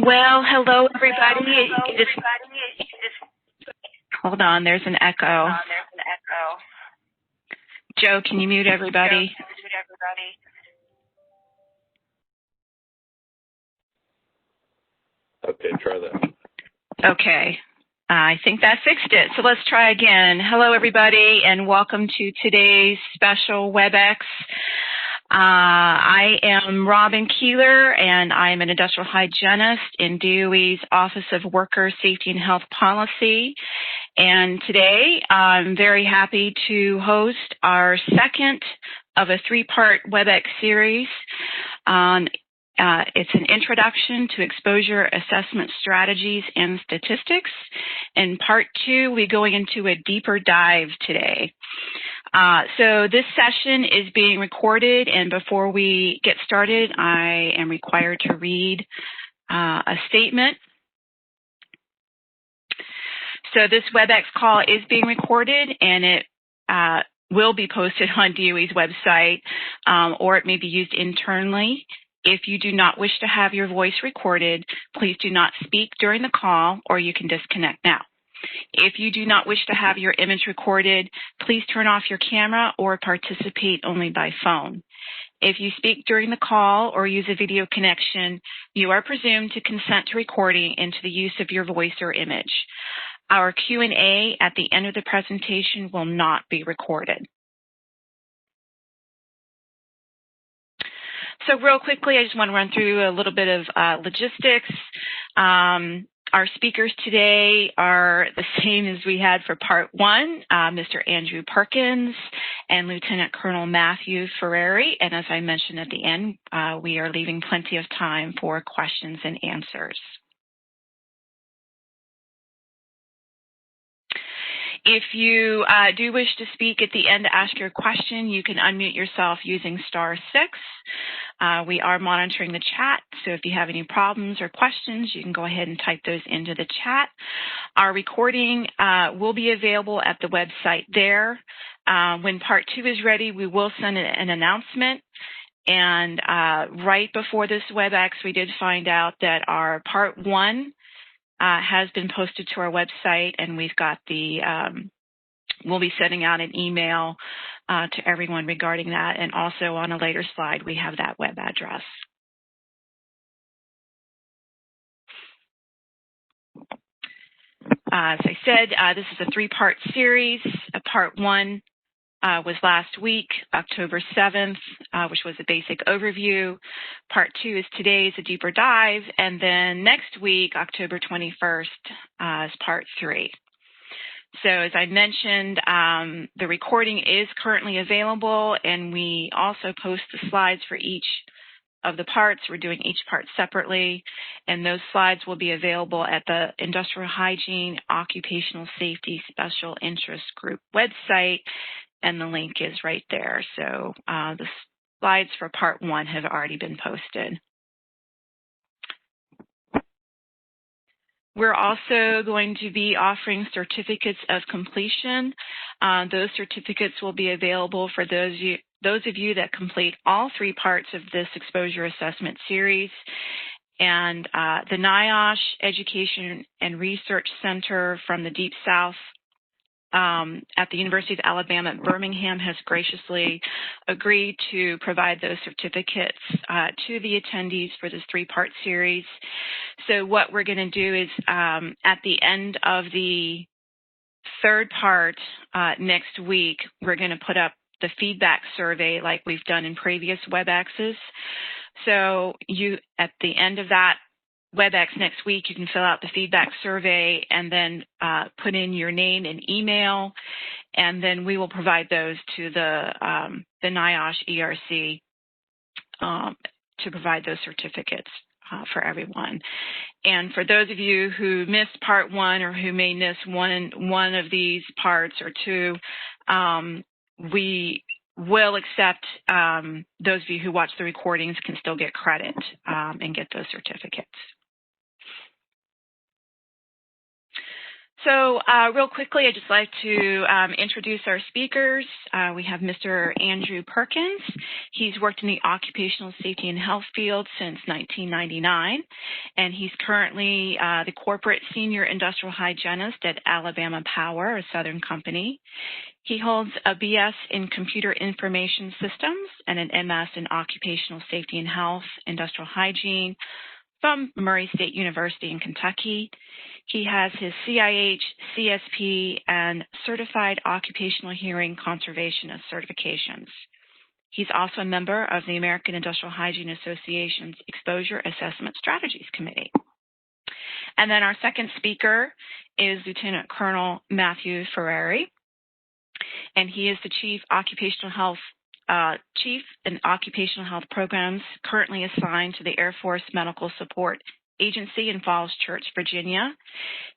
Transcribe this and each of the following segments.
Well, hello, everybody. Hold on, there's an echo. Joe, can you mute everybody? Okay, try that. Okay. I think that fixed it. So let's try again. Hello, everybody, and welcome to today's special WebEx. I am Robin Keeler, and I am an industrial hygienist in DOE's Office of Worker Safety and Health Policy. And today, I'm very happy to host our second of a three-part WebEx series on it's an introduction to exposure assessment strategies and statistics. In part two, we're going into a deeper dive today. So this session is being recorded, and before we get started, I am required to read a statement. So this WebEx call is being recorded, and it will be posted on DOE's website, or it may be used internally. If you do not wish to have your voice recorded, please do not speak during the call, or you can disconnect now. If you do not wish to have your image recorded, please turn off your camera or participate only by phone. If you speak during the call or use a video connection, you are presumed to consent to recording and to the use of your voice or image. Our Q&A at the end of the presentation will not be recorded. So real quickly, I just want to run through a little bit of logistics. Our speakers today are the same as we had for part one, Mr. Andrew Perkins and Lieutenant Colonel Matthew Ferrieri. And as I mentioned at the end, we are leaving plenty of time for questions and answers. If you do wish to speak at the end to ask your question, you can unmute yourself using *6. We are monitoring the chat, so if you have any problems or questions, you can go ahead and type those into the chat. Our recording will be available at the website there. When part two is ready, we will send an announcement. And right before this WebEx, we did find out that our part one has been posted to our website, and we've got we'll be sending out an email to everyone regarding that, and also on a later slide, we have that web address. As I said, this is a three-part series. Part one was last week, October 7th, which was a basic overview. Part two is today's a deeper dive. And then next week, October 21st, is part three. So as I mentioned, the recording is currently available, and we also post the slides for each of the parts. We're doing each part separately, and those slides will be available at the Industrial Hygiene Occupational Safety Special Interest Group website, and the link is right there. So the slides for part one have already been posted. We're also going to be offering certificates of completion. Those certificates will be available for those of you that complete all three parts of this exposure assessment series. And the NIOSH Education and Research Center from the Deep South at the University of Alabama at Birmingham has graciously agreed to provide those certificates to the attendees for this three-part series. So what we're going to do is at the end of the third part next week, we're going to put up the feedback survey like we've done in previous WebExes. So you, at the end of that WebEx next week, you can fill out the feedback survey and then put in your name and email, and then we will provide those to the NIOSH ERC to provide those certificates for everyone. And for those of you who missed part one or who may miss one of these parts or two, we will accept those of you who watch the recordings can still get credit and get those certificates. So real quickly, I'd just like to introduce our speakers. We have Mr. Andrew Perkins. He's worked in the occupational safety and health field since 1999, and he's currently the corporate senior industrial hygienist at Alabama Power, a Southern company. He holds a BS in computer information systems and an MS in occupational safety and health, industrial hygiene, from Murray State University in Kentucky. He has his CIH, CSP, and Certified Occupational Hearing Conservationist certifications. He's also a member of the American Industrial Hygiene Association's Exposure Assessment Strategies Committee. And then our second speaker is Lieutenant Colonel Matthew Ferrieri, and he is the Chief in Occupational Health Programs, currently assigned to the Air Force Medical Support Agency in Falls Church, Virginia.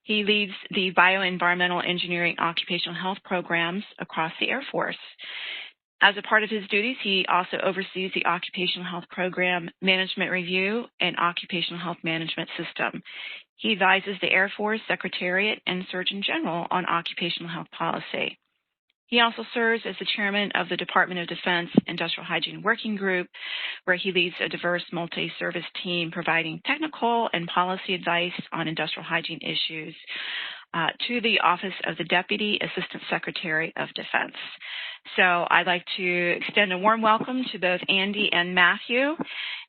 He leads the Bioenvironmental Engineering Occupational Health Programs across the Air Force. As a part of his duties, he also oversees the Occupational Health Program Management Review and Occupational Health Management System. He advises the Air Force Secretariat and Surgeon General on occupational health policy. He also serves as the chairman of the Department of Defense Industrial Hygiene Working Group, where he leads a diverse multi-service team providing technical and policy advice on industrial hygiene issues to the Office of the Deputy Assistant Secretary of Defense. So I'd like to extend a warm welcome to both Andy and Matthew,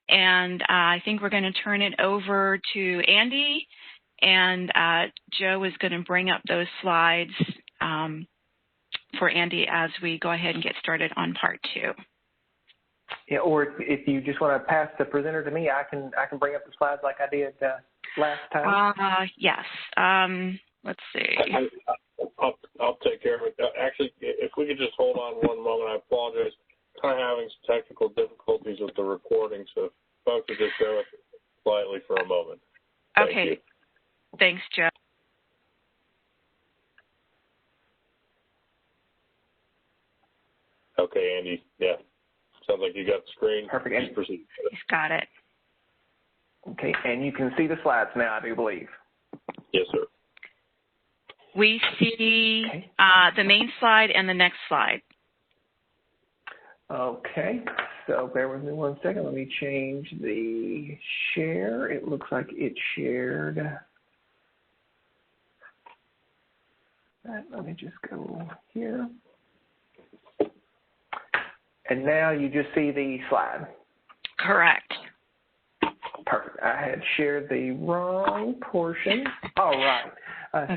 and I think we're going to turn it over to Andy, and Joe is going to bring up those slides for Andy as we go ahead and get started on part two. Yeah, or if you just want to pass the presenter to me, I can bring up the slides like I did last time. Yes. Let's see. I'll take care of it. Actually, if we could just hold on one moment, I apologize. Kind of having some technical difficulties with the recording, so if folks could just bear with me slightly for a moment. Okay. You. Thanks, Joe. Okay, Andy. Yeah. Sounds like you got the screen. Perfect. Please proceed. He's got it. Okay, and you can see the slides now, I do believe. Yes, sir. We see the main slide and the next slide. Okay, so bear with me one second. Let me change the share. It looks like it's shared. Let me just go here. And now you just see the slide. Correct. Perfect. I had shared the wrong portion. All right.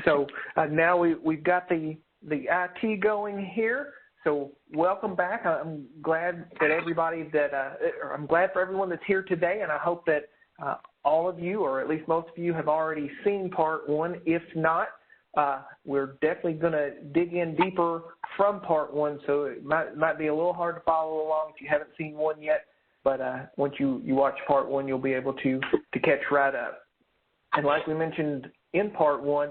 So now we've got the IT going here. So welcome back. I'm glad that I'm glad for everyone that's here today, and I hope that all of you, or at least most of you, have already seen part one. If not, we're definitely going to dig in deeper from part one, so it might be a little hard to follow along if you haven't seen one yet. But once you watch part one, you'll be able to catch right up. And like we mentioned in part one,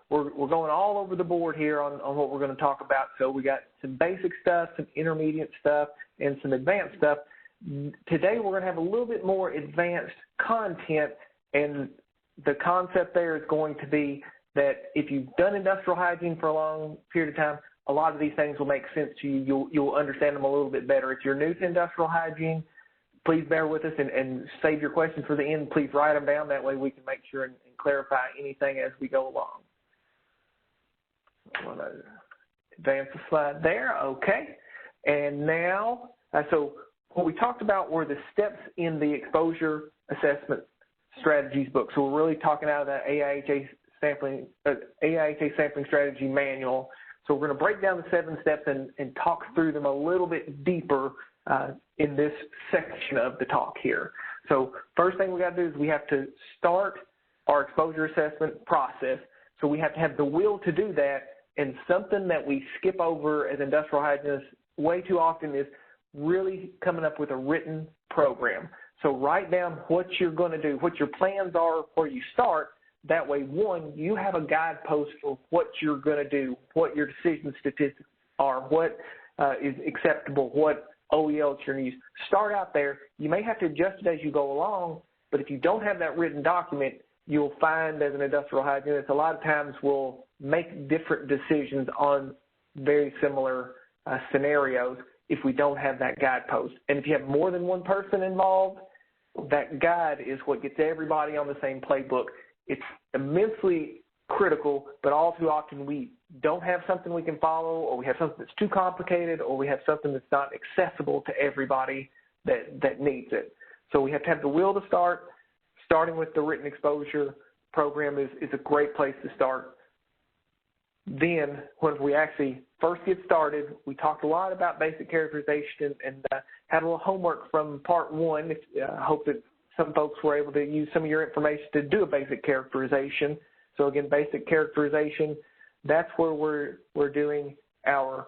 we're going all over the board here on what we're going to talk about. So we got some basic stuff, some intermediate stuff, and some advanced stuff. Today we're going to have a little bit more advanced content, and the concept there is going to be that if you've done industrial hygiene for a long period of time, a lot of these things will make sense to you. You'll understand them a little bit better. If you're new to industrial hygiene, please bear with us and save your questions for the end. Please write them down. That way we can make sure and clarify anything as we go along. I want to advance the slide there. Okay. And now, so what we talked about were the steps in the exposure assessment strategies book. So we're really talking out of the AIHA sampling strategy manual. So we're going to break down the 7 steps and talk through them a little bit deeper in this section of the talk here. So first thing we got to do is we have to start our exposure assessment process. So we have to have the will to do that, and something that we skip over as industrial hygienists way too often is really coming up with a written program. So write down what you're going to do, what your plans are, where you start. That way, one, you have a guidepost for what you're going to do, what your decision statistics are, what is acceptable, what OELs you're going to use. Start out there. You may have to adjust it as you go along, but if you don't have that written document, you'll find as an industrial hygienist, a lot of times we'll make different decisions on very similar scenarios if we don't have that guidepost. And if you have more than one person involved, that guide is what gets everybody on the same playbook. It's immensely critical, but all too often we don't have something we can follow, or we have something that's too complicated, or we have something that's not accessible to everybody that needs it. So we have to have the will to start. Starting with the written exposure program is a great place to start. Then when we actually first get started, we talked a lot about basic characterization and had a little homework from part one. I hope that some folks were able to use some of your information to do a basic characterization. So again, basic characterization, that's where we're doing our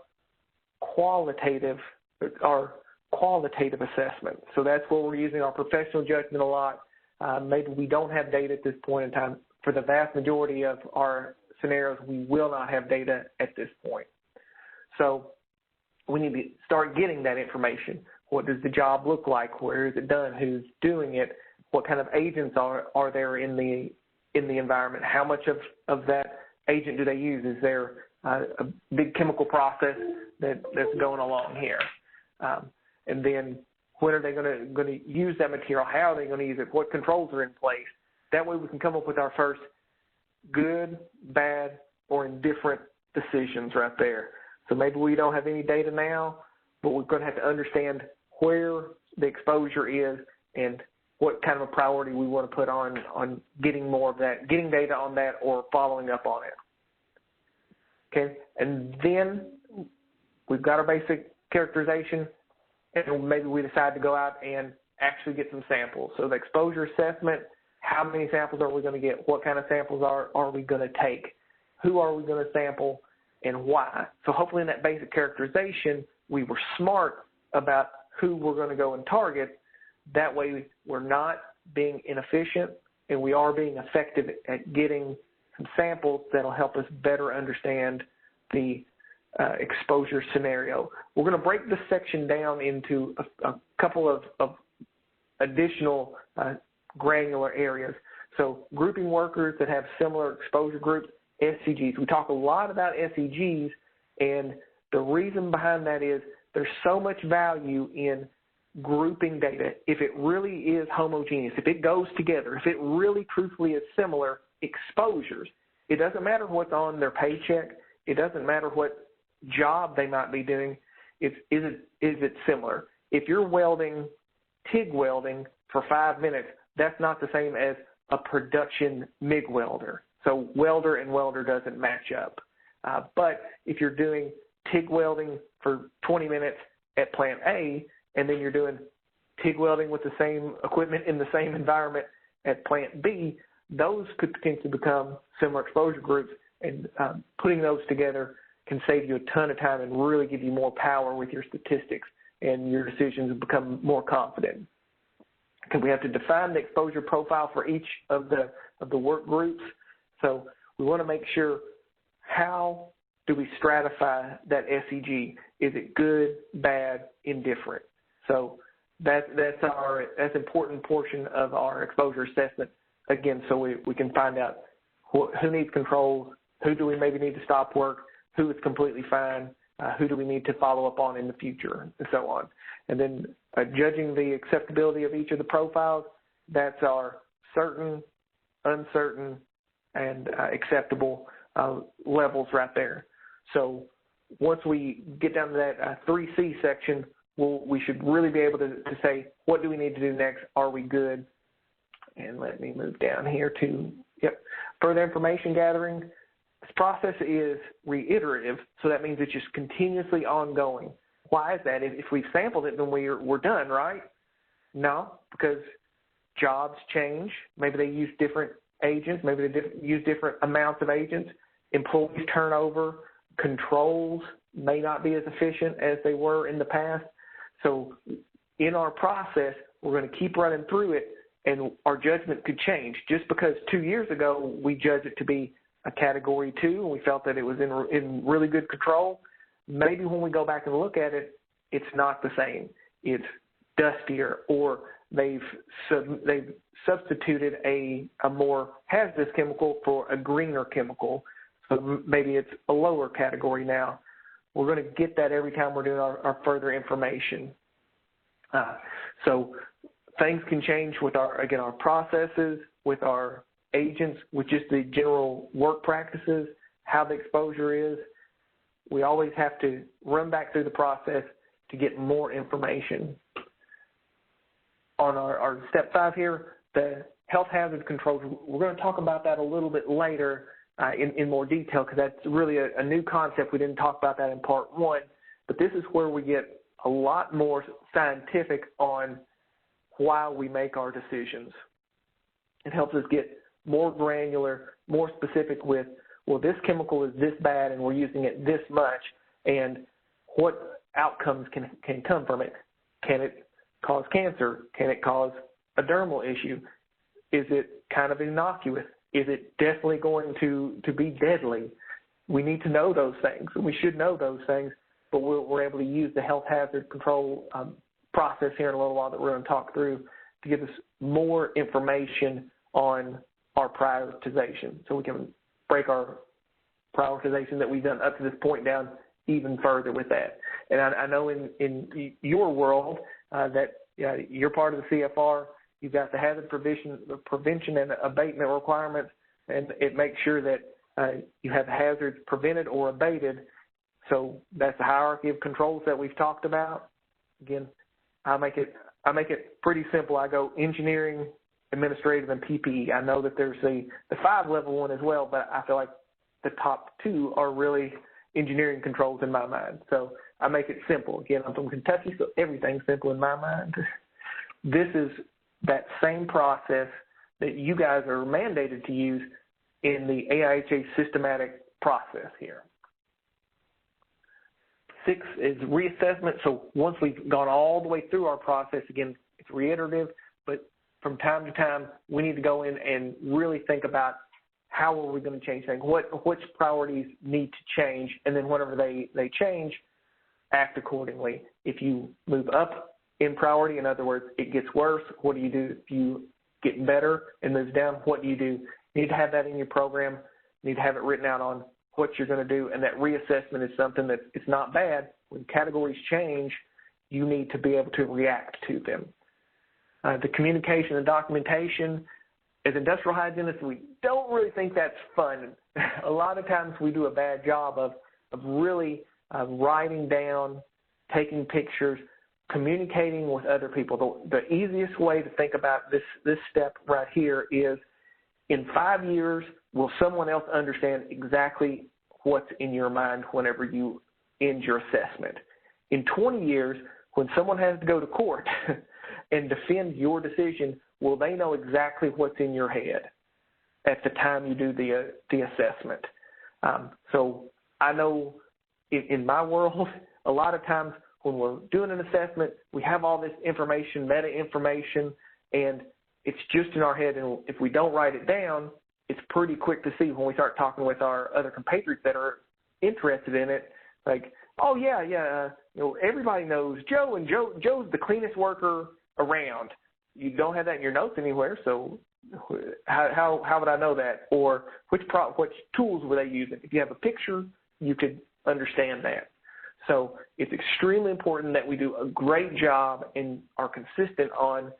qualitative assessment. So that's where we're using our professional judgment a lot. Maybe we don't have data at this point in time. For the vast majority of our scenarios, we will not have data at this point. So we need to start getting that information. What does the job look like? Where is it done? Who's doing it? What kind of agents are there in the environment? How much of that agent do they use? Is there a big chemical process that's going along here? And then when are they going to use that material? How are they going to use it? What controls are in place? That way we can come up with our first good, bad, or indifferent decisions right there. So maybe we don't have any data now, but we're going to have to understand where the exposure is and what kind of a priority we want to put on getting more of that, getting data on that, or following up on it. Okay, and then we've got our basic characterization, and maybe we decide to go out and actually get some samples. So the exposure assessment, how many samples are we going to get? What kind of samples are we going to take? Who are we going to sample, and why? So hopefully in that basic characterization, we were smart about who we're going to go and target. That way we're not being inefficient, and we are being effective at getting some samples that will help us better understand the exposure scenario. We're going to break this section down into a couple of additional granular areas. So grouping workers that have similar exposure groups, SCGs. We talk a lot about SCGs, and the reason behind that is there's so much value in grouping data. If it really is homogeneous, if it goes together, if it really truthfully is similar exposures, it doesn't matter what's on their paycheck. It doesn't matter what job they might be doing. Is it similar? If you're welding, TIG welding for 5 minutes, that's not the same as a production MIG welder. So welder and welder doesn't match up. But if you're doing TIG welding for 20 minutes at plant A, and then you're doing TIG welding with the same equipment in the same environment at plant B, those could potentially become similar exposure groups, and putting those together can save you a ton of time and really give you more power with your statistics, and your decisions become more confident. Because we have to define the exposure profile for each of the work groups. So we want to make sure, how do we stratify that SEG? Is it good, bad, indifferent? So that's an important portion of our exposure assessment, again, so we can find out who needs controls, who do we maybe need to stop work, who is completely fine, who do we need to follow up on in the future, and so on. And then judging the acceptability of each of the profiles, that's our certain, uncertain, and acceptable levels right there. So once we get down to that 3C section, we should really be able to say, what do we need to do next? Are we good? And let me move down here to further information gathering. This process is reiterative, so that means it's just continuously ongoing. Why is that? If we've sampled it, then we're done, right? No, because jobs change. Maybe they use different agents. Maybe they use different amounts of agents. Employee turnover, controls may not be as efficient as they were in the past. So in our process, we're going to keep running through it, and our judgment could change. Just because 2 years ago we judged it to be a Category 2 and we felt that it was in really good control, maybe when we go back and look at it, it's not the same. It's dustier, or they've substituted a more hazardous chemical for a greener chemical. So maybe it's a lower category now. We're going to get that every time we're doing our further information. So things can change with our processes, with our agents, with just the general work practices, how the exposure is. We always have to run back through the process to get more information. On our step 5 here, the health hazard controls, we're going to talk about that a little bit later in more detail, because that's really a new concept. We didn't talk about that in part 1, but this is where we get a lot more scientific on why we make our decisions. It helps us get more granular, more specific with, well, this chemical is this bad and we're using it this much, and what outcomes can come from it. Can it cause cancer? Can it cause a dermal issue? Is it kind of innocuous? Is it definitely going to be deadly? We need to know those things. We should know those things, but we're able to use the health hazard control process here in a little while that we're going to talk through to give us more information on our prioritization, so we can break our prioritization that we've done up to this point down even further with that. And I know in your world that you're part of the CFR. You've got the hazard prevention and abatement requirements, and it makes sure that you have hazards prevented or abated. So that's the hierarchy of controls that we've talked about. Again, I make it pretty simple. I go engineering, administrative, and PPE. I know that there's the 5-level one as well, but I feel like the top 2 are really engineering controls in my mind. So I make it simple. Again, I'm from Kentucky, so everything's simple in my mind. This is that same process that you guys are mandated to use in the AIHA systematic process here. 6 is reassessment. So once we've gone all the way through our process, again, it's reiterative, but from time to time, we need to go in and really think about how are we going to change things, which priorities need to change, and then whenever they change, act accordingly. If you move up in priority, in other words, it gets worse, what do you do? If you get better and moves down, what do? You need to have that in your program. You need to have it written out on what you're going to do, and that reassessment is something that it's not bad. When categories change, you need to be able to react to them. The communication and documentation, as industrial hygienists, we don't really think that's fun. A lot of times we do a bad job of really writing down, taking pictures, communicating with other people. The easiest way to think about this step right here is, in 5 years, will someone else understand exactly what's in your mind whenever you end your assessment? In 20 years, when someone has to go to court and defend your decision, will they know exactly what's in your head at the time you do the assessment? So I know in my world, a lot of times when we're doing an assessment, we have all this information, meta information, and it's just in our head, and if we don't write it down, it's pretty quick to see when we start talking with our other compatriots that are interested in it, like, oh, yeah, everybody knows Joe, and Joe's the cleanest worker around. You don't have that in your notes anywhere, so how would I know that? Or which tools were they using? If you have a picture, you could understand that. So it's extremely important that we do a great job and are consistent on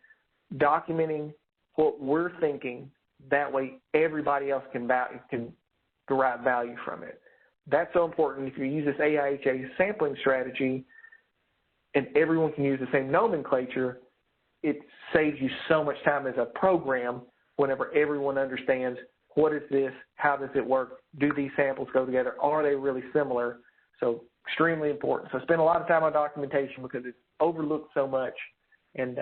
documenting what we're thinking. That way everybody else can derive value from it. That's so important. If you use this AIHA sampling strategy and everyone can use the same nomenclature, it saves you so much time as a program whenever everyone understands what is this, how does it work, do these samples go together, are they really similar? So extremely important. So I spend a lot of time on documentation because it's overlooked so much, and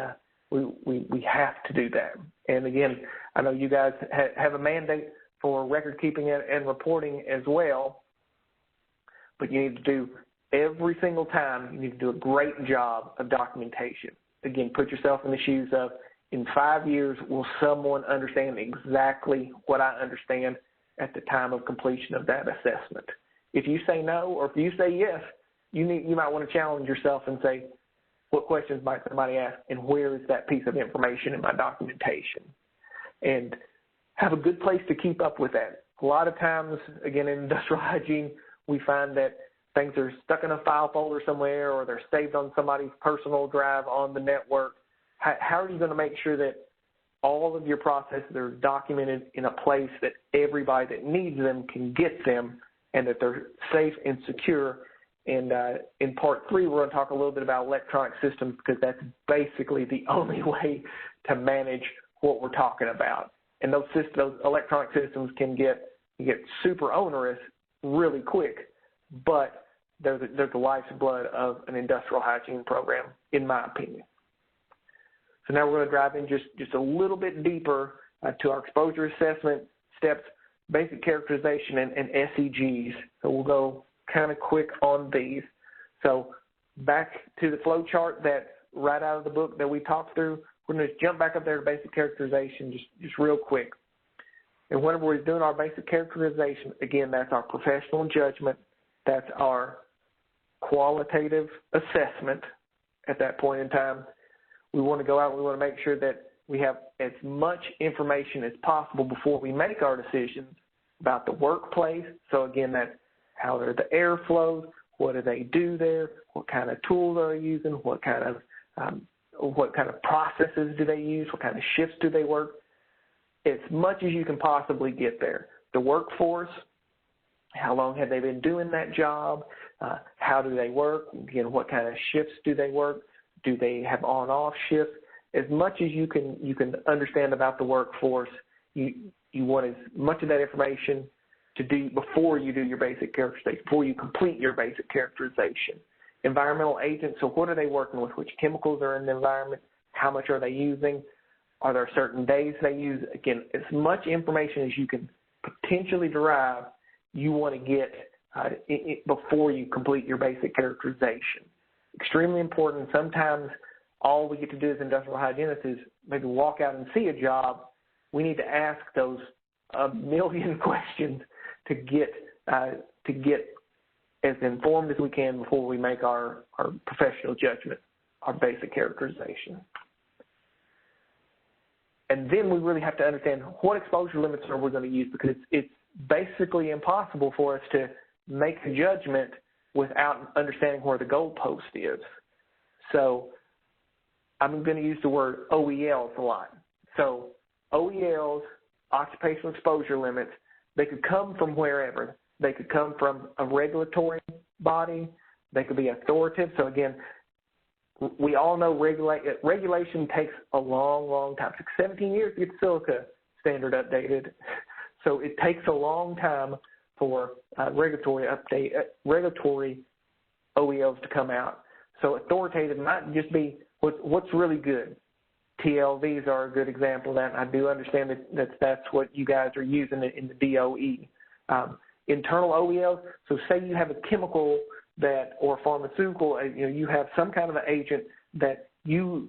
we have to do that. And again, I know you guys have a mandate for record keeping and reporting as well, but you need to do every single time, you need to do a great job of documentation. Again, put yourself in the shoes of, in 5 years, will someone understand exactly what I understand at the time of completion of that assessment? If you say no, or if you say yes, you might want to challenge yourself and say, what questions might somebody ask, and where is that piece of information in my documentation? And have a good place to keep up with that. A lot of times, again, in industrial hygiene, we find that things are stuck in a file folder somewhere, or they're saved on somebody's personal drive on the network. How are you going to make sure that all of your processes are documented in a place that everybody that needs them can get them, and that they're safe and secure? And in part 3, we're going to talk a little bit about electronic systems, because that's basically the only way to manage what we're talking about. And those electronic systems can get super onerous really quick, but they're the lifeblood of an industrial hygiene program, in my opinion. So now we're going to dive in just a little bit deeper to our exposure assessment steps, basic characterization, and SEGs. So we'll go kind of quick on these. So back to the flow chart that's right out of the book that we talked through, we're going to jump back up there to basic characterization just real quick. And whenever we're doing our basic characterization, again, that's our professional judgment. That's our qualitative assessment at that point in time. We want to go out and we want to make sure that we have as much information as possible before we make our decisions about the workplace. So again, that's how are the air flows, what do they do there, what kind of tools are they using, what kind of processes do they use, what kind of shifts do they work, as much as you can possibly get there. The workforce, how long have they been doing that job, how do they work, again, what kind of shifts do they work, do they have on-off shifts? As much as you can understand about the workforce, you want as much of that information to do before you do your basic characterization, before you complete your basic characterization. Environmental agents, so what are they working with? Which chemicals are in the environment? How much are they using? Are there certain days they use? Again, as much information as you can potentially derive, you want to get before you complete your basic characterization. Extremely important. Sometimes all we get to do as industrial hygienists is maybe walk out and see a job. We need to ask those a million questions to get as informed as we can before we make our professional judgment, our basic characterization. And then we really have to understand what exposure limits are we going to use, because it's basically impossible for us to make a judgment without understanding where the goalpost is. So I'm going to use the word OELs a lot. So OELs, occupational exposure limits, they could come from wherever. They could come from a regulatory body. They could be authoritative. So again, we all know regulation takes a long, long time. It took 17 years to get the silica standard updated. So it takes a long time for regulatory OELs to come out. So authoritative might just be what's really good. TLVs are a good example of that. I do understand that's what you guys are using in the DOE. Internal OELs, so say you have a chemical or pharmaceutical, you have some kind of an agent that you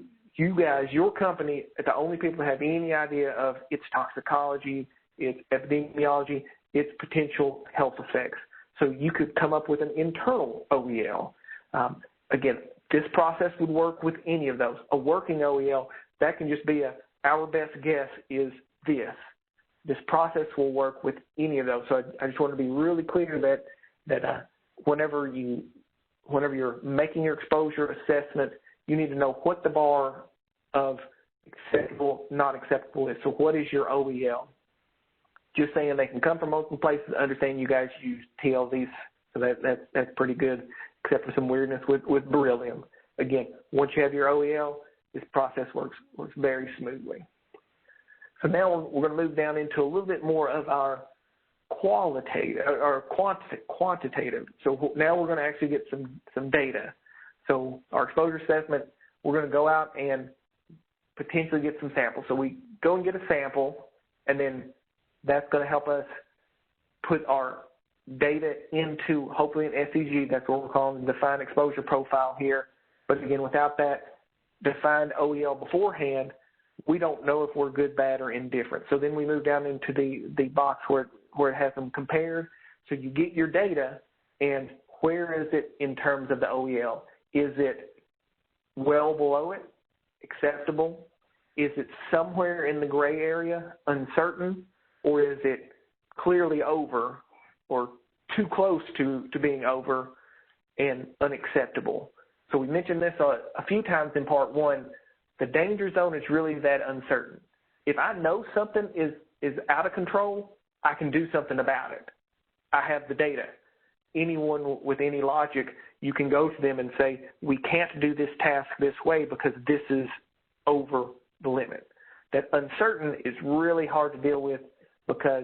guys, your company, are the only people that have any idea of its toxicology, its epidemiology, its potential health effects. So you could come up with an internal OEL. Again, this process would work with any of those. A working OEL, that can just be our best guess is this. This process will work with any of those. So I just want to be really clear that whenever you're making your exposure assessment, you need to know what the bar of acceptable, not acceptable is. So what is your OEL? Just saying they can come from multiple places. Understand you guys use TLVs, so that's pretty good, except for some weirdness with beryllium. Again, once you have your OEL, this process works very smoothly. So now we're going to move down into a little bit more of our qualitative or quantitative. So now we're going to actually get some data. So our exposure assessment, we're going to go out and potentially get some samples. So we go and get a sample, and then that's going to help us put our data into hopefully an SEG. That's what we're calling the defined exposure profile here. But again, without that defined OEL beforehand, we don't know if we're good, bad, or indifferent. So then we move down into the box where it has them compared. So you get your data, and where is it in terms of the OEL? Is it well below it, acceptable? Is it somewhere in the gray area, uncertain? Or is it clearly over or too close to being over and unacceptable? So we mentioned this a few times in part one. The danger zone is really that uncertain. If I know something is out of control, I can do something about it. I have the data. Anyone with any logic, you can go to them and say, we can't do this task this way because this is over the limit. That uncertain is really hard to deal with because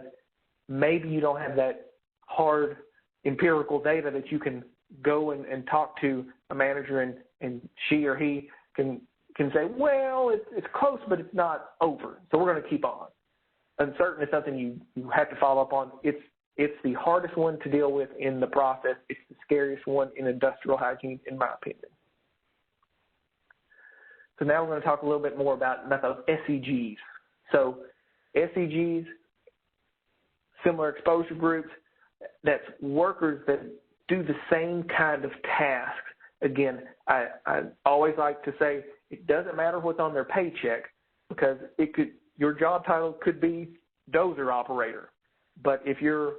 maybe you don't have that hard empirical data that you can go and talk to a manager and she or he can say, well, it's close, but it's not over. So we're going to keep on. Uncertain is something you have to follow up on. It's the hardest one to deal with in the process. It's the scariest one in industrial hygiene, in my opinion. So now we're going to talk a little bit more about those SEGs. So SEGs, similar exposure groups, that's workers that do the same kind of tasks. Again, I always like to say it doesn't matter what's on their paycheck because your job title could be dozer operator. But if you're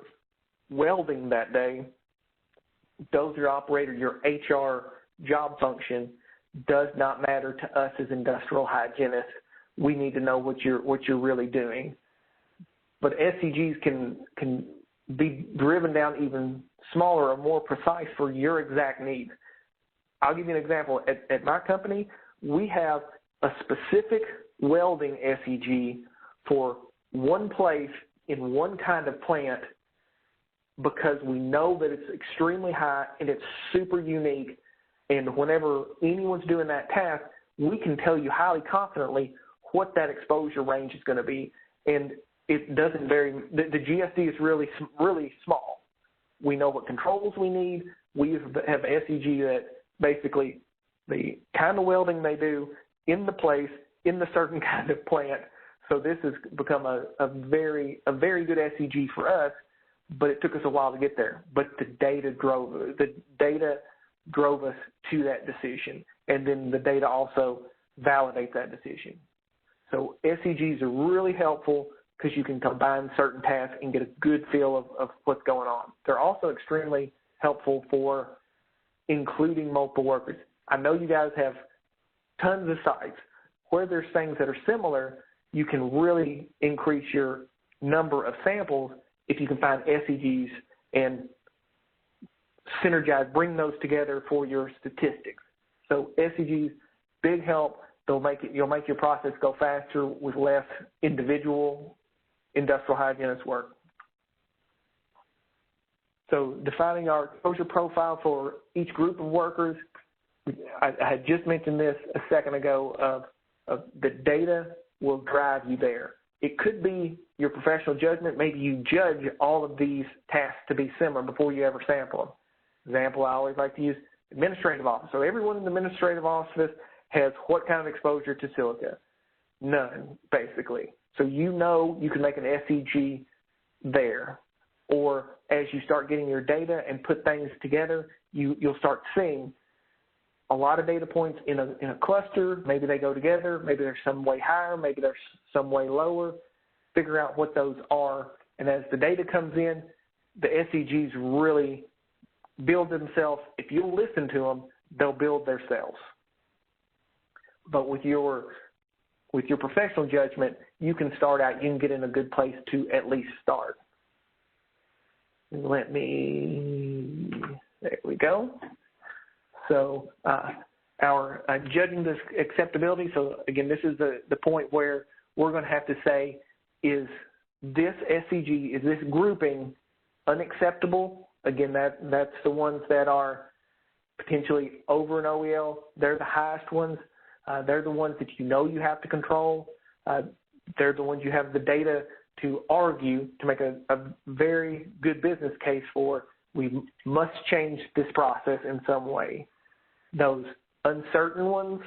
welding that day, dozer operator, your HR job function does not matter to us as industrial hygienists. We need to know what you're really doing. But SEGs can be driven down even smaller or more precise for your exact needs. I'll give you an example. At my company, we have a specific welding SEG for one place in one kind of plant because we know that it's extremely high and it's super unique. And whenever anyone's doing that task, we can tell you highly confidently what that exposure range is going to be. And it doesn't vary. The GSD is really, really small. We know what controls we need. We have SEG that basically the kind of welding they do in the place, in the certain kind of plant. So this has become a very good SEG for us, but it took us a while to get there. But the data drove us to that decision, and then the data also validates that decision. So SEGs are really helpful because you can combine certain tasks and get a good feel of what's going on. They're also extremely helpful for including multiple workers. I know you guys have tons of sites where there's things that are similar. You can really increase your number of samples if you can find SEGs and synergize, bring those together for your statistics. So SEGs, big help. You'll make your process go faster with less individual industrial hygienist work. So defining our exposure profile for each group of workers, I had just mentioned this a second ago of the data will drive you there. It could be your professional judgment. Maybe you judge all of these tasks to be similar before you ever sample them. Example I always like to use, administrative office. So everyone in the administrative office has what kind of exposure to silica? None, basically. So you know you can make an SEG there. Or as you start getting your data and put things together, you'll start seeing a lot of data points in a cluster. Maybe they go together. Maybe there's some way higher. Maybe there's some way lower. Figure out what those are. And as the data comes in, the SEGs really build themselves. If you listen to them, they'll build themselves. But with your professional judgment, you can start out, you can get in a good place to at least start. There we go. So our judging this acceptability, so again, this is the point where we're going to have to say, is this SEG, is this grouping unacceptable? Again, that's the ones that are potentially over an OEL. They're the highest ones. They're the ones that you know you have to control. they're the ones you have the data to argue, to make a very good business case for. We must change this process in some way. Those uncertain ones,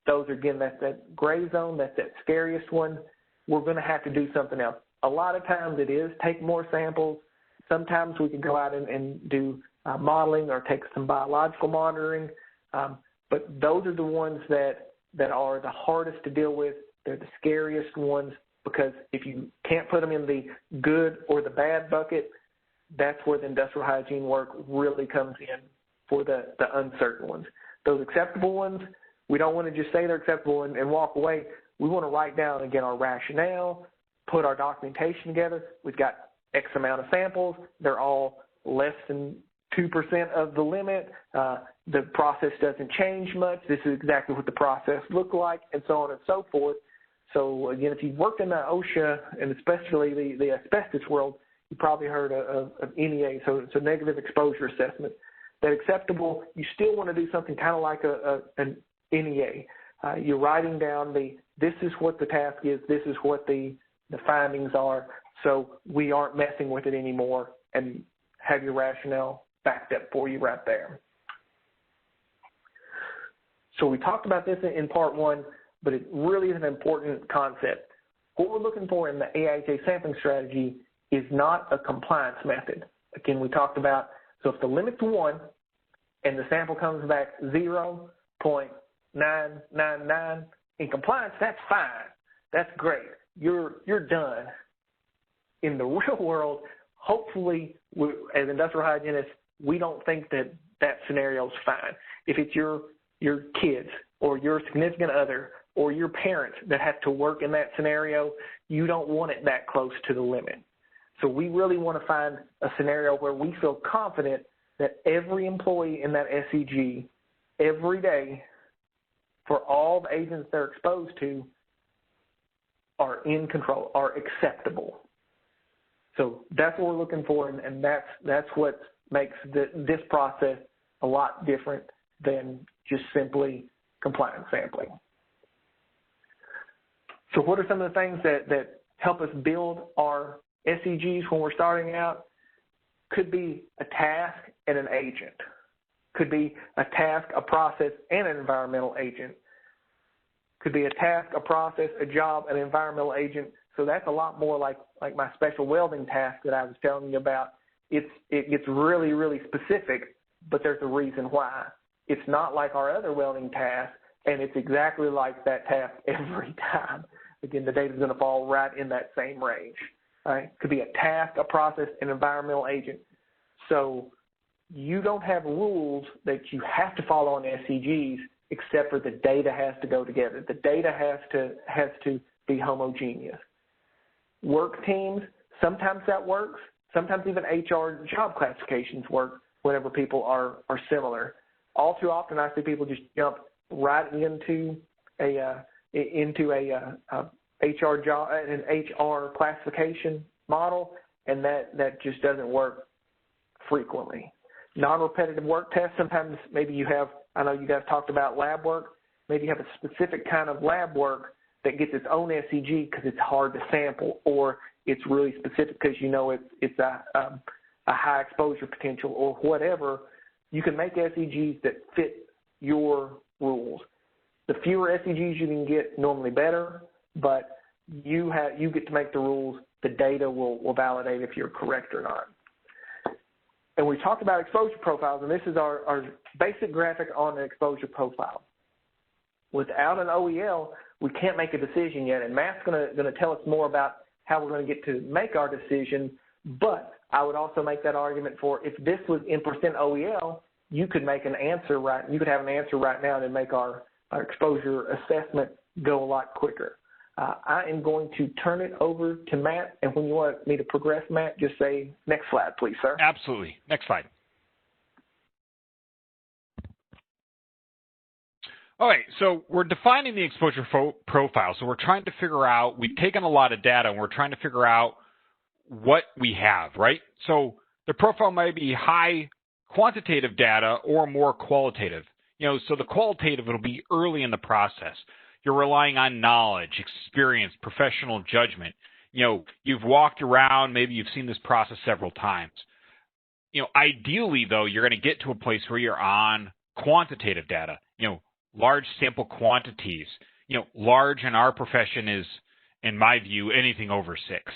those, again, that's that gray zone, that's that scariest one. We're going to have to do something else. A lot of times it is take more samples. Sometimes we can go out and do modeling or take some biological monitoring. But those are the ones that are the hardest to deal with. They're the scariest ones, because if you can't put them in the good or the bad bucket, that's where the industrial hygiene work really comes in for the uncertain ones. Those acceptable ones, we don't want to just say they're acceptable and walk away. We want to write down, again, our rationale, put our documentation together. We've got X amount of samples. They're all less than 2% of the limit. The process doesn't change much. This is exactly what the process looked like, and so on and so forth. So, again, if you've worked in the OSHA and especially the asbestos world, you probably heard of NEA, so negative exposure assessment. That acceptable, you still want to do something kind of like an NEA. You're writing down this is what the task is, this is what the findings are, so we aren't messing with it anymore, and have your rationale backed up for you right there. So we talked about this in part one, but it really is an important concept. What we're looking for in the AIHA sampling strategy is not a compliance method. Again, we talked about, so if the limit's 1 and the sample comes back 0.999 in compliance, that's fine. That's great. You're done. In the real world, hopefully, as industrial hygienists, we don't think that scenario is fine. If it's your kids or your significant other or your parents that have to work in that scenario, you don't want it that close to the limit. So we really want to find a scenario where we feel confident that every employee in that SEG every day, for all the agents they're exposed to, are in control, are acceptable. So that's what we're looking for, and that's what makes this process a lot different than just simply compliance sampling. So what are some of the things that help us build our SEGs when we're starting out? Could be a task and an agent. Could be a task, a process, and an environmental agent. Could be a task, a process, a job, an environmental agent. So that's a lot more like my special welding task that I was telling you about. It gets really, really specific, but there's a reason why. It's not like our other welding tasks, and it's exactly like that task every time. Again, the data is going to fall right in that same range. Right? Could be a task, a process, an environmental agent. So you don't have rules that you have to follow on SEGs, except for the data has to go together. The data has to be homogeneous. Work teams, sometimes that works. Sometimes even HR job classifications work whenever people are similar. All too often, I see people just jump right into a HR job, an HR classification model, and that just doesn't work frequently. Non-repetitive work tests, sometimes maybe you have, I know you guys talked about lab work, maybe you have a specific kind of lab work that gets its own SEG because it's hard to sample, or it's really specific because you know it's a high exposure potential or whatever. You can make SEGs that fit your rules. The fewer SEGs you can get, normally better, but you get to make the rules. The data will validate if you're correct or not. And we talked about exposure profiles, and this is our basic graphic on an exposure profile. Without an OEL, we can't make a decision yet, and Matt's going to tell us more about how we're going to get to make our decision, but I would also make that argument for if this was in percent OEL, you could make an answer right. You could have an answer right now to make our exposure assessment go a lot quicker. I am going to turn it over to Matt, and when you want me to progress, Matt, just say next slide, please, sir. Absolutely. Next slide. All right, so we're defining the exposure profile. So we're trying to figure out, we've taken a lot of data, and we're trying to figure out what we have, right? So the profile might be high quantitative data or more qualitative. So the qualitative, it'll be early in the process. You're relying on knowledge, experience, professional judgment. You've walked around, maybe you've seen this process several times. Ideally, though, you're going to get to a place where you're on quantitative data, large sample quantities. Large in our profession is, in my view, anything over 6.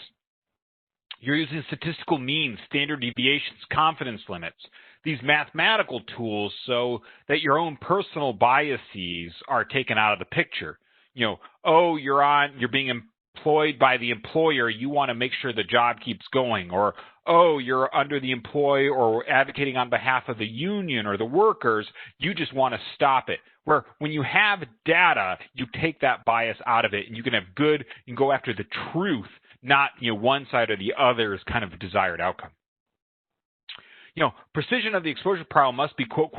You're using statistical means, standard deviations, confidence limits, these mathematical tools so that your own personal biases are taken out of the picture. You're being employed by the employer, you want to make sure the job keeps going, or you're under the employee or advocating on behalf of the union or the workers, you just want to stop it. Where when you have data, you take that bias out of it, and you can go after the truth, not one side or the other's kind of desired outcome. Precision of the exposure profile must be quote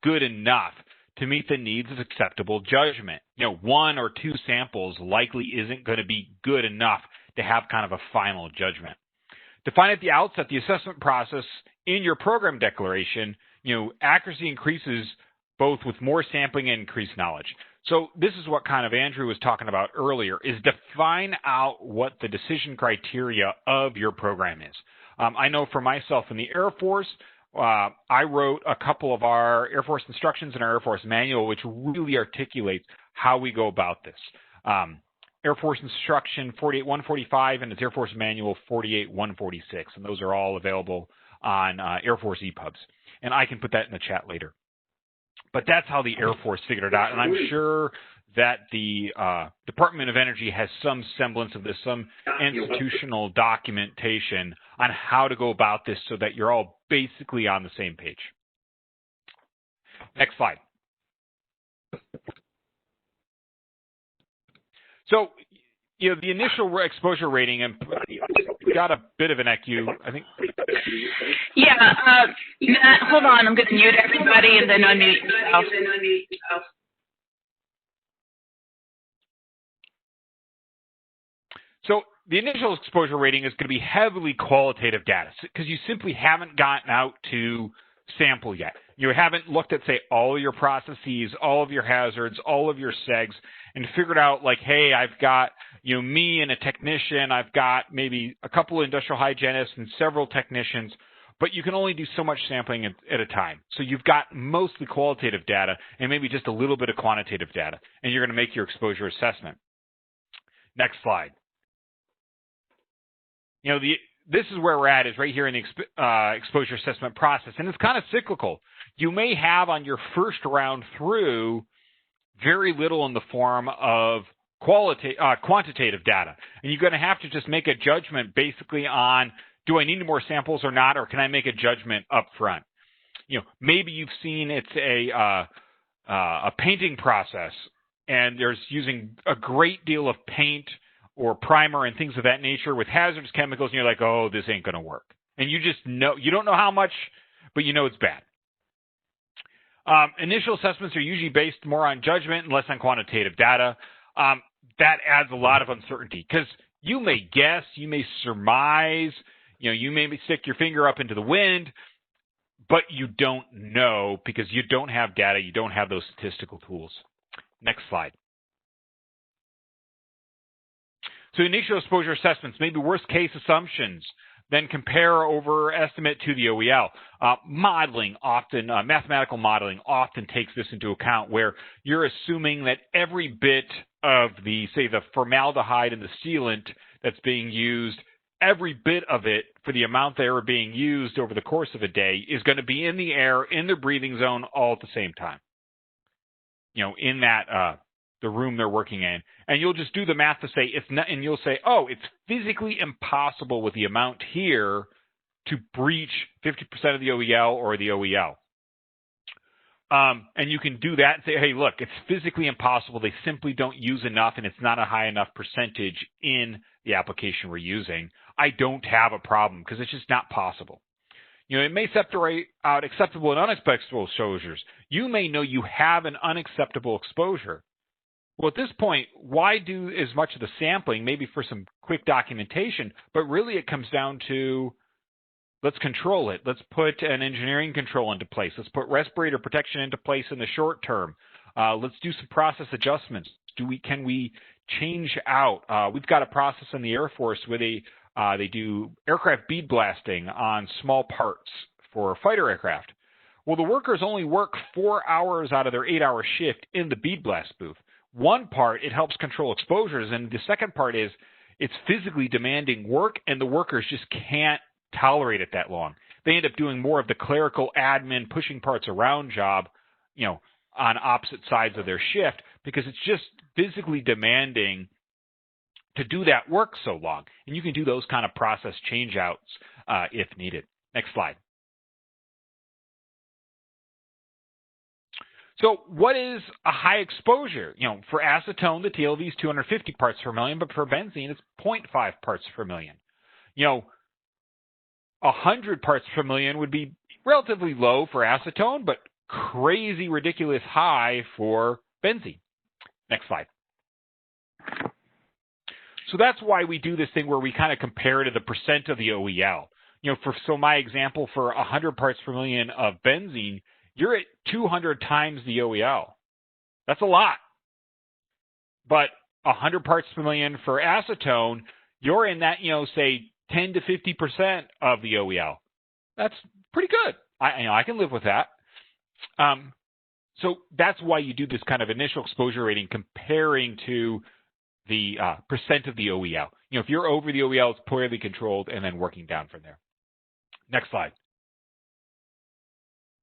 good enough to meet the needs of acceptable judgment. 1 or 2 samples likely isn't going to be good enough to have kind of a final judgment. Define at the outset the assessment process in your program declaration. Accuracy increases both with more sampling and increased knowledge. So this is what kind of Andrew was talking about earlier, is define out what the decision criteria of your program is. I know for myself in the Air Force, I wrote a couple of our Air Force instructions in our Air Force manual, which really articulates how we go about this. Air Force Instruction 48145 and its Air Force Manual 48146, and those are all available on Air Force EPUBs. And I can put that in the chat later. But that's how the Air Force figured it out, and I'm sure that the Department of Energy has some semblance of this, some institutional documentation on how to go about this so that you're all basically on the same page. Next slide. So, the initial exposure rating, and got a bit of an EQ, I think. Yeah, Matt, hold on. I'm going to mute everybody and then unmute yourself. So the initial exposure rating is going to be heavily qualitative data because you simply haven't gotten out to sample yet. You haven't looked at, say, all of your processes, all of your hazards, all of your segs, and figured out, like, hey, I've got, me and a technician, I've got maybe a couple of industrial hygienists and several technicians, but you can only do so much sampling at a time. So you've got mostly qualitative data and maybe just a little bit of quantitative data, and you're going to make your exposure assessment. Next slide. This is where we're at, is right here in the exposure assessment process, and it's kind of cyclical. You may have on your first round through very little in the form of quantitative data, and you're going to have to just make a judgment basically on, do I need more samples or not, or can I make a judgment up front? Maybe you've seen it's a painting process, and there's using a great deal of paint or primer and things of that nature with hazardous chemicals, and you're like, oh, this ain't going to work. And you just know, you don't know how much, but you know it's bad. Initial assessments are usually based more on judgment and less on quantitative data. That adds a lot of uncertainty because you may guess, you may surmise, you may stick your finger up into the wind, but you don't know because you don't have data, you don't have those statistical tools. Next slide. So initial exposure assessments, maybe worst case assumptions, then compare over estimate to the OEL. Modeling often, mathematical modeling often takes this into account, where you're assuming that every bit of the, say, the formaldehyde and the sealant that's being used, every bit of it for the amount they are being used over the course of a day is going to be in the air, in their breathing zone all at the same time. In that, the room they're working in, and you'll just do the math to say it's not, and you'll say, oh, it's physically impossible with the amount here to breach 50% of the OEL or the OEL. And you can do that and say, hey, look, it's physically impossible. They simply don't use enough, and it's not a high enough percentage in the application we're using. I don't have a problem because it's just not possible. It may separate out acceptable and unacceptable exposures. You may know you have an unacceptable exposure. Well, at this point, why do as much of the sampling, maybe for some quick documentation, but really it comes down to, let's control it. Let's put an engineering control into place. Let's put respirator protection into place in the short term. Let's do some process adjustments. Can we change out? We've got a process in the Air Force where they do aircraft bead blasting on small parts for fighter aircraft. Well, the workers only work 4 hours out of their 8-hour shift in the bead blast booth. One part, it helps control exposures, and the second part is it's physically demanding work, and the workers just can't tolerate it that long. They end up doing more of the clerical admin, pushing parts around job, on opposite sides of their shift, because it's just physically demanding to do that work so long. And you can do those kind of process change-outs if needed. Next slide. So what is a high exposure? For acetone, the TLV is 250 parts per million, but for benzene, it's 0.5 parts per million. 100 parts per million would be relatively low for acetone, but crazy, ridiculous high for benzene. Next slide. So that's why we do this thing where we kind of compare to the percent of the OEL. So my example, for 100 parts per million of benzene, you're at 200 times the OEL. That's a lot. But 100 parts per million for acetone, you're in that, say 10 to 50% of the OEL. That's pretty good. I can live with that. So that's why you do this kind of initial exposure rating comparing to the percent of the OEL. If you're over the OEL, it's poorly controlled, and then working down from there. Next slide.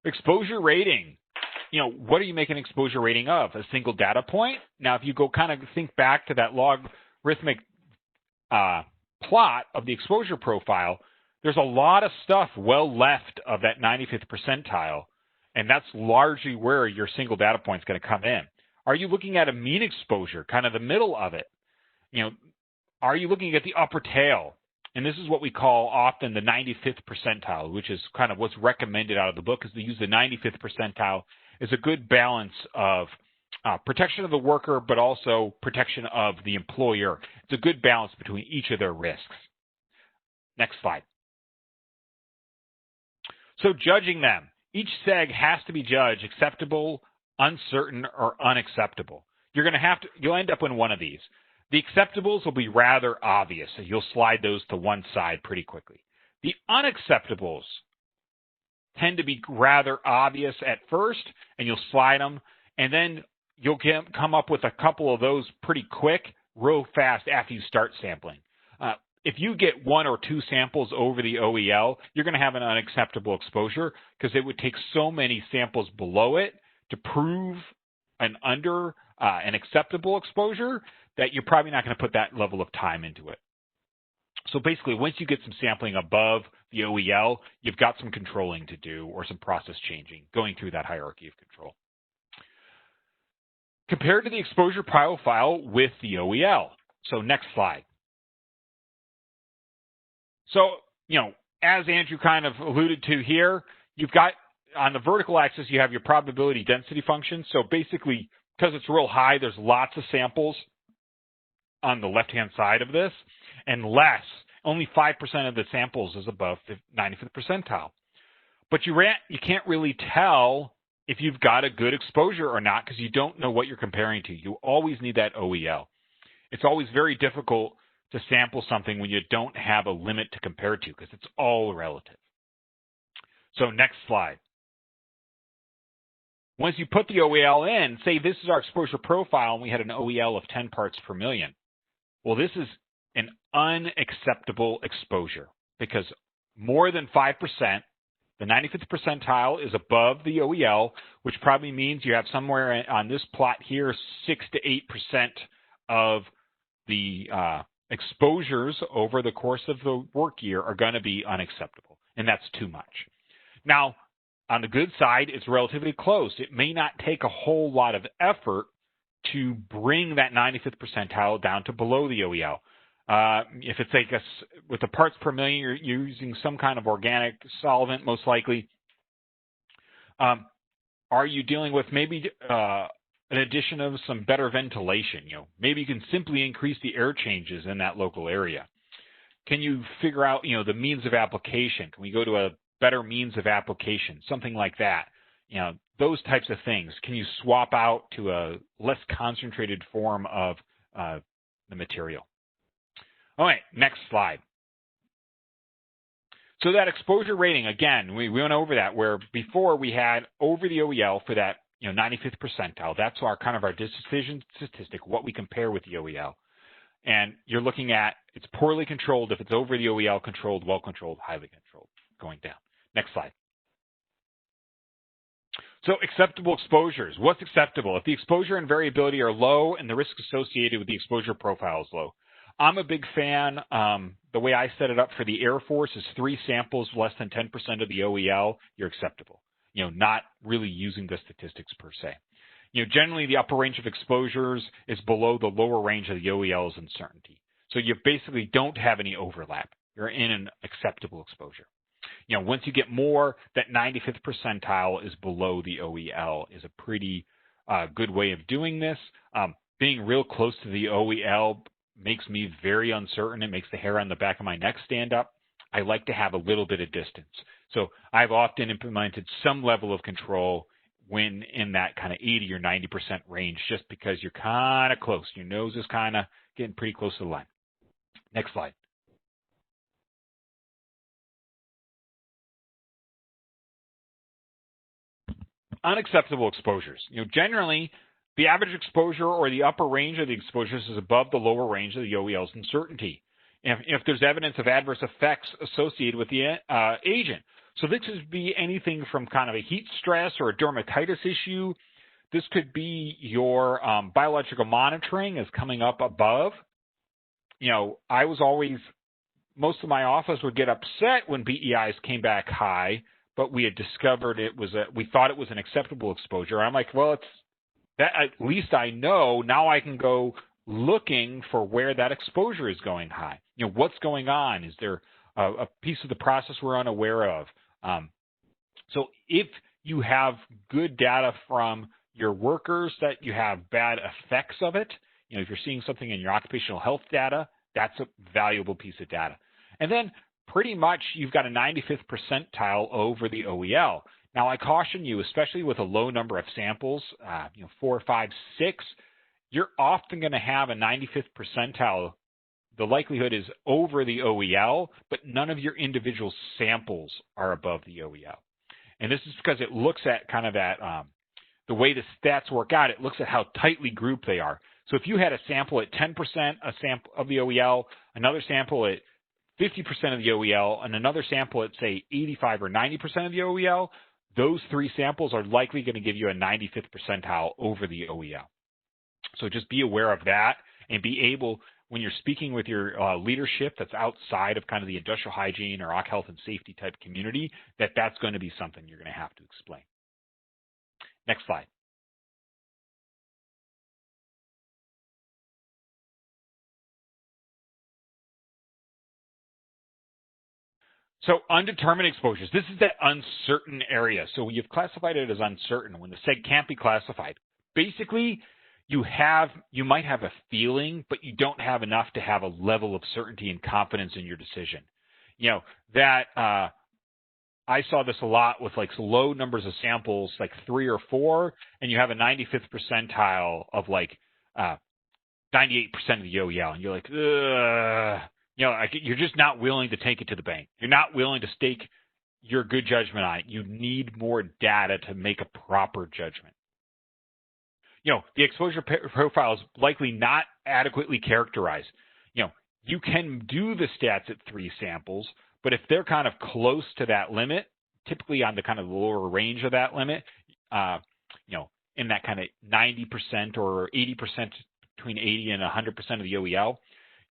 Exposure rating. What are you making exposure rating of? A single data point? Now, if you go kind of think back to that logarithmic plot of the exposure profile, there's a lot of stuff well left of that 95th percentile, and that's largely where your single data point is going to come in. Are you looking at a mean exposure, kind of the middle of it? Are you looking at the upper tail? And this is what we call often the 95th percentile, which is kind of what's recommended out of the book, is to use the 95th percentile as a good balance of protection of the worker, but also protection of the employer. It's a good balance between each of their risks. Next slide. So judging them. Each seg has to be judged acceptable, uncertain, or unacceptable. You'll end up in one of these. The acceptables will be rather obvious, so you'll slide those to one side pretty quickly. The unacceptables tend to be rather obvious at first, and you'll slide them, and then you'll come up with a couple of those pretty quick, real fast after you start sampling. If you get 1 or 2 samples over the OEL, you're going to have an unacceptable exposure because it would take so many samples below it to prove an acceptable exposure that you're probably not going to put that level of time into it. So basically, once you get some sampling above the OEL, you've got some controlling to do or some process changing, going through that hierarchy of control. Compared to the exposure profile with the OEL. So next slide. So, as Andrew kind of alluded to here, you've got on the vertical axis, you have your probability density function. So basically, because it's real high, there's lots of samples on the left-hand side of this, and only 5% of the samples is above the 95th percentile. But you can't really tell if you've got a good exposure or not because you don't know what you're comparing to. You always need that OEL. It's always very difficult to sample something when you don't have a limit to compare to because it's all relative. So next slide. Once you put the OEL in, say this is our exposure profile and we had an OEL of 10 parts per million. Well, this is an unacceptable exposure because more than 5%, the 95th percentile is above the OEL, which probably means you have somewhere on this plot here 6 to 8% of the exposures over the course of the work year are going to be unacceptable, and that's too much. Now, on the good side, it's relatively close. It may not take a whole lot of effort to bring that 95th percentile down to below the OEL. If it's like with the parts per million, you're using some kind of organic solvent, most likely. Are you dealing with maybe an addition of some better ventilation? Maybe you can simply increase the air changes in that local area. Can you figure out, the means of application? Can we go to a better means of application? Something like that. those types of things. Can you swap out to a less concentrated form of the material? All right, next slide. So that exposure rating, again, we went over that, where before we had over the OEL for that 95th percentile. That's our kind of our decision statistic, what we compare with the OEL. And you're looking at it's poorly controlled if it's over the OEL, controlled, well-controlled, highly controlled, going down. Next slide. So acceptable exposures. What's acceptable? If the exposure and variability are low and the risk associated with the exposure profile is low. I'm a big fan. The way I set it up for the Air Force is 3 samples less than 10% of the OEL, you're acceptable. Not really using the statistics per se. Generally the upper range of exposures is below the lower range of the OEL's uncertainty. So you basically don't have any overlap. You're in an acceptable exposure. Once you get more, that 95th percentile is below the OEL is a pretty good way of doing this. Being real close to the OEL makes me very uncertain. It makes the hair on the back of my neck stand up. I like to have a little bit of distance. So I've often implemented some level of control when in that kind of 80 or 90% range, just because you're kind of close. Your nose is kind of getting pretty close to the line. Next slide. Unacceptable exposures. Generally, the average exposure or the upper range of the exposures is above the lower range of the OEL's uncertainty. If there's evidence of adverse effects associated with the agent. So this could be anything from kind of a heat stress or a dermatitis issue. This could be your biological monitoring is coming up above. I was always, most of my office would get upset when BEIs came back high, but we had discovered we thought it was an acceptable exposure. I'm like, well, it's that, at least I know now I can go looking for where that exposure is going high. What's going on? Is there a piece of the process we're unaware of? So if you have good data from your workers that you have bad effects of it, if you're seeing something in your occupational health data, that's a valuable piece of data. And then pretty much you've got a 95th percentile over the OEL. Now I caution you, especially with a low number of samples, 4, 5, 6, you're often going to have a 95th percentile. The likelihood is over the OEL, but none of your individual samples are above the OEL. And this is because it looks at kind of that, the way the stats work out, it looks at how tightly grouped they are. So if you had a sample at 10% of the OEL, another sample at 50% of the OEL, and another sample at, say, 85 or 90% of the OEL, those 3 samples are likely going to give you a 95th percentile over the OEL. So just be aware of that and be able, when you're speaking with your leadership that's outside of kind of the industrial hygiene or occ health and safety type community, that's going to be something you're going to have to explain. Next slide. So undetermined exposures, this is that uncertain area. So you've classified it as uncertain when the seg can't be classified. Basically, you might have a feeling, but you don't have enough to have a level of certainty and confidence in your decision. I saw this a lot with like low numbers of samples, like 3 or 4, and you have a 95th percentile of like 98% of the OEL, and you're like, ugh. You're just not willing to take it to the bank. You're not willing to stake your good judgment on it. You need more data to make a proper judgment. The exposure profile is likely not adequately characterized. You can do the stats at 3 samples, but if they're kind of close to that limit, typically on the kind of lower range of that limit, in that kind of 90% or 80%, between 80 and 100% of the OEL,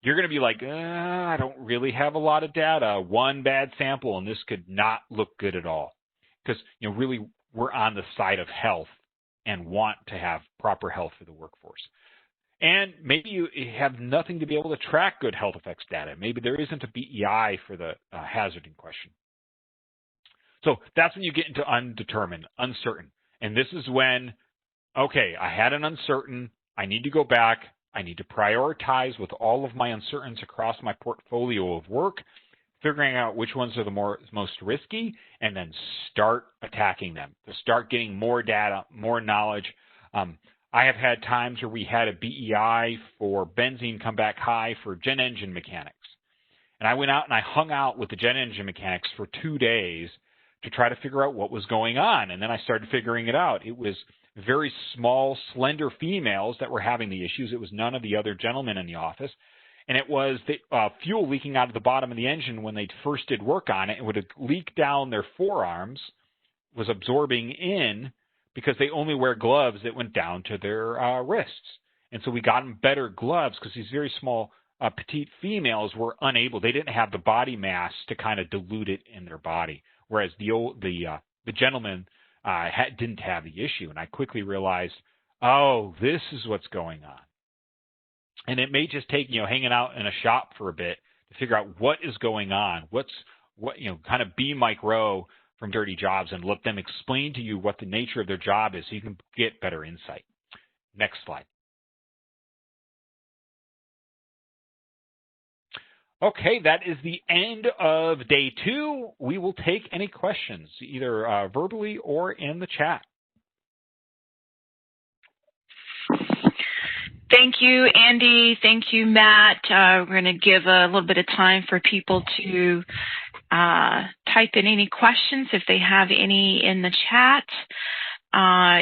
you're going to be like, I don't really have a lot of data. One bad sample, and this could not look good at all. Because, really, we're on the side of health and want to have proper health for the workforce. And maybe you have nothing to be able to track good health effects data. Maybe there isn't a BEI for the hazard in question. So that's when you get into undetermined, uncertain. And this is when, okay, I had an uncertain, I need to go back, I need to prioritize with all of my uncertainties across my portfolio of work, figuring out which ones are the most risky, and then start attacking them, to start getting more data, more knowledge. I have had times where we had a BEI for benzene come back high for jet engine mechanics. And I went out and I hung out with the jet engine mechanics for 2 days to try to figure out what was going on. And then I started figuring it out. It was very small, slender females that were having the issues. It was none of the other gentlemen in the office. And it was the fuel leaking out of the bottom of the engine when they first did work on it. It would leak down their forearms, was absorbing in, because they only wear gloves that went down to their wrists. And so we got them better gloves because these very small, petite females were unable. They didn't have the body mass to kind of dilute it in their body, whereas the gentleman didn't have the issue. And I quickly realized, oh, this is what's going on. And it may just take, hanging out in a shop for a bit to figure out what is going on. Kind of be Mike Rowe from Dirty Jobs and let them explain to you what the nature of their job is so you can get better insight. Next slide. Okay, that is the end of day 2. We will take any questions, either verbally or in the chat. Thank you, Andy. Thank you, Matt. We're going to give a little bit of time for people to type in any questions if they have any in the chat.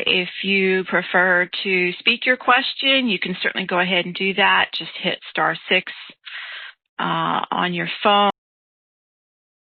If you prefer to speak your question, you can certainly go ahead and do that. Just hit *6 on your phone.